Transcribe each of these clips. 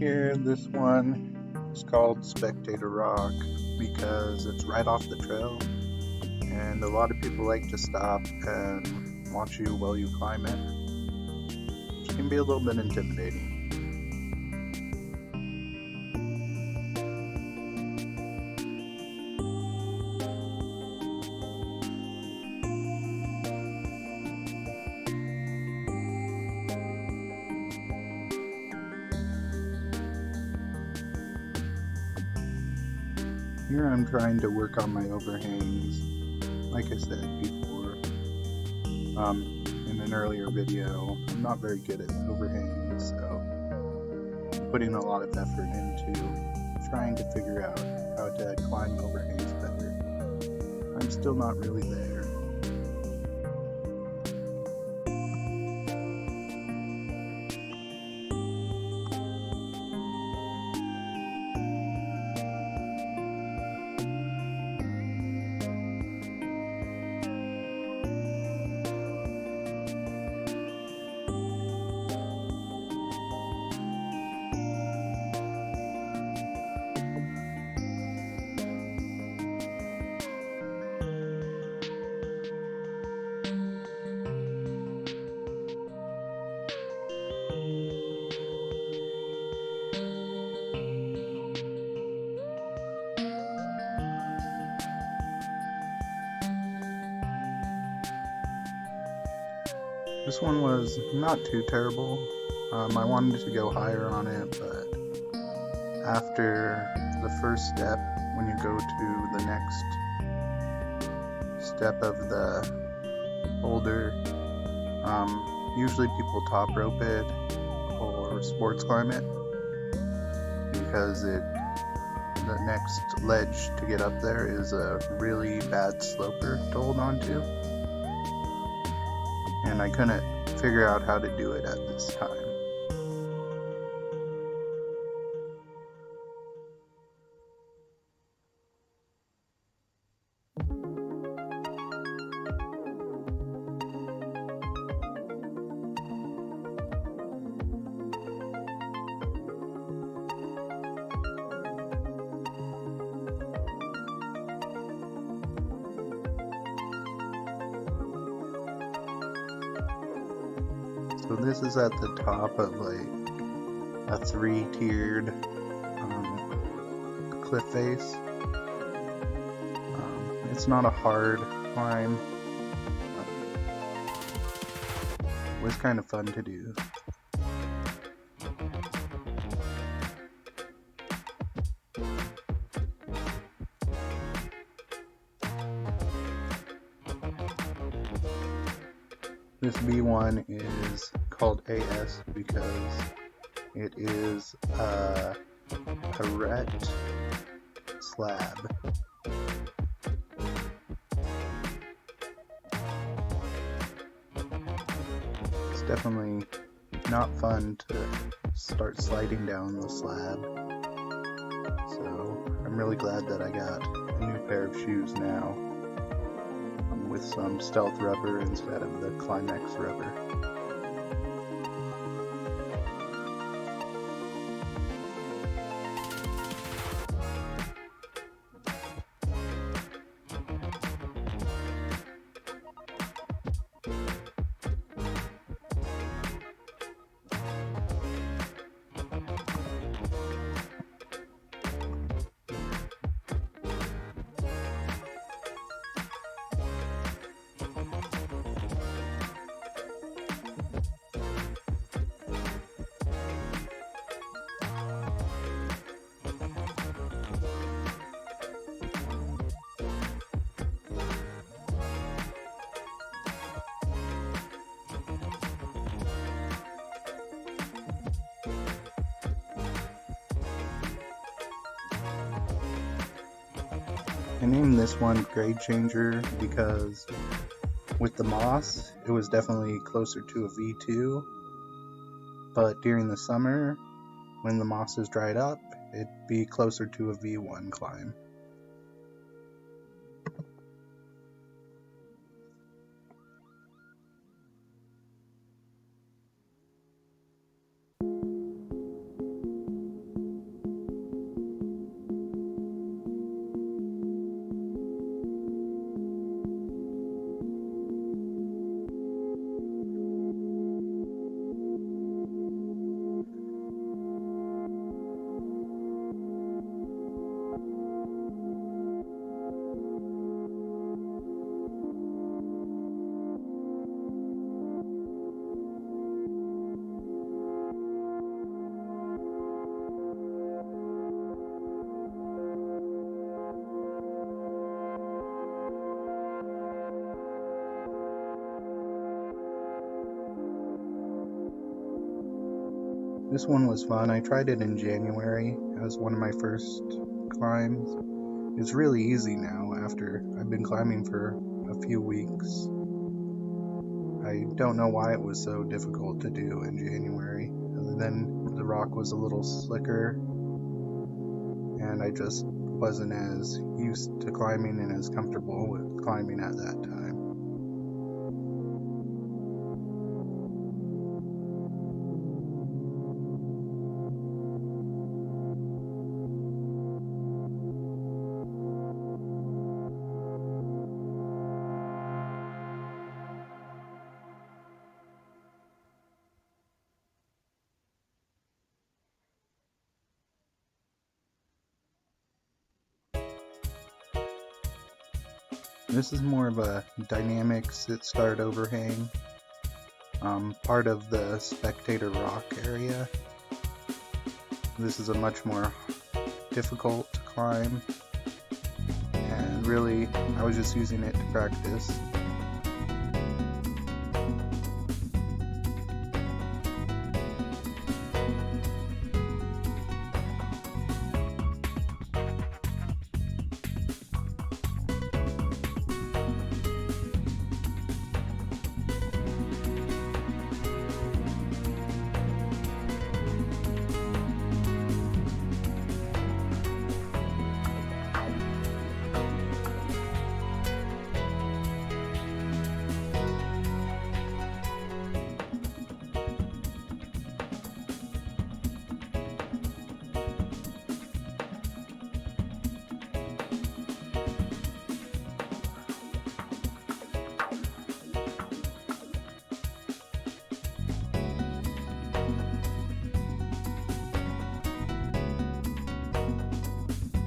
here. This one is called Spectator Rock because it's right off the trail, and a lot of people like to stop and watch you while you climb it, which can be a little bit intimidating. Here I'm trying to work on my overhangs. Like I said before, in an earlier video, I'm not very good at overhangs, so I'm putting a lot of effort into trying to figure out how to climb overhangs better. I'm still not really there. This one was not too terrible. I wanted to go higher on it, but after the first step, when you go to the next step of the boulder, usually people top rope it or sports climb it because the next ledge to get up there is a really bad sloper to hold on to. And I couldn't figure out how to do it at this time. So this is at the top of like a 3-tiered cliff face. It's not a hard climb. It was kind of fun to do. This B1 is called AS because it is a ret slab. It's definitely not fun to start sliding down the slab. So I'm really glad that I got a new pair of shoes now, with some stealth rubber instead of the Climax rubber. I named this one Grade Changer because with the moss, it was definitely closer to a V2, but during the summer, when the moss is dried up, it'd be closer to a V1 climb. This one was fun. I tried it in January as one of my first climbs. It's really easy now after I've been climbing for a few weeks. I don't know why it was so difficult to do in January, other than the rock was a little slicker and I just wasn't as used to climbing and as comfortable with climbing at that time. This is more of a dynamic sit-start overhang, part of the Spectator Rock area. This is a much more difficult to climb, and really I was just using it to practice.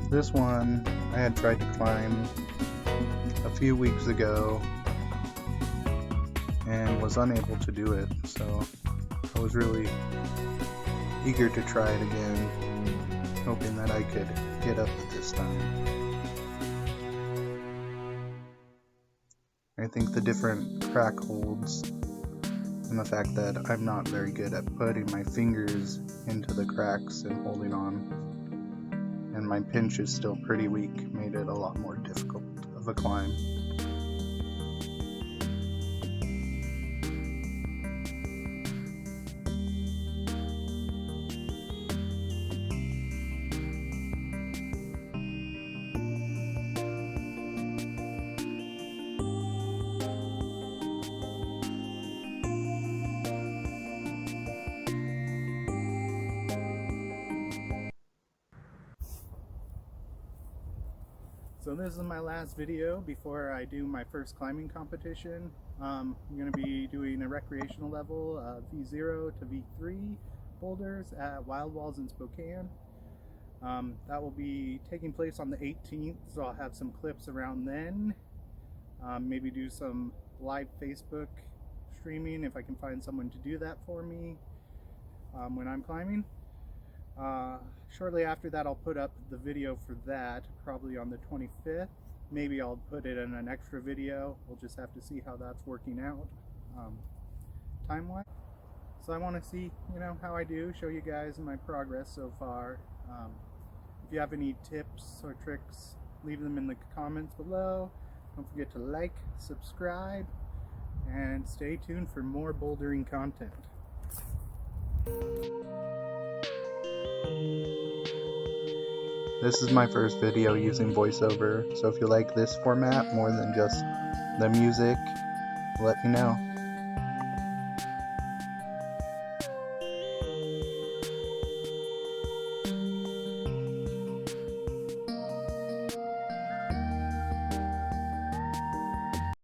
This one I had tried to climb a few weeks ago and was unable to do it, so I was really eager to try it again, hoping that I could get up at this time. I think the different crack holds and the fact that I'm not very good at putting my fingers into the cracks and holding on, and my pinch is still pretty weak, made it a lot more difficult of a climb. So this is my last video before I do my first climbing competition. I'm going to be doing a recreational level of V0 to V3 boulders at Wild Walls in Spokane. That will be taking place on the 18th, so I'll have some clips around then. Maybe do some live Facebook streaming if I can find someone to do that for me when I'm climbing. Shortly after that, I'll put up the video for that, probably on the 25th. Maybe I'll put it in an extra video. We'll just have to see how that's working out time-wise. So I want to see, how I do, show you guys my progress so far. If you have any tips or tricks, leave them in the comments below. Don't forget to like, subscribe, and stay tuned for more bouldering content. This is my first video using voiceover, so if you like this format more than just the music, let me know.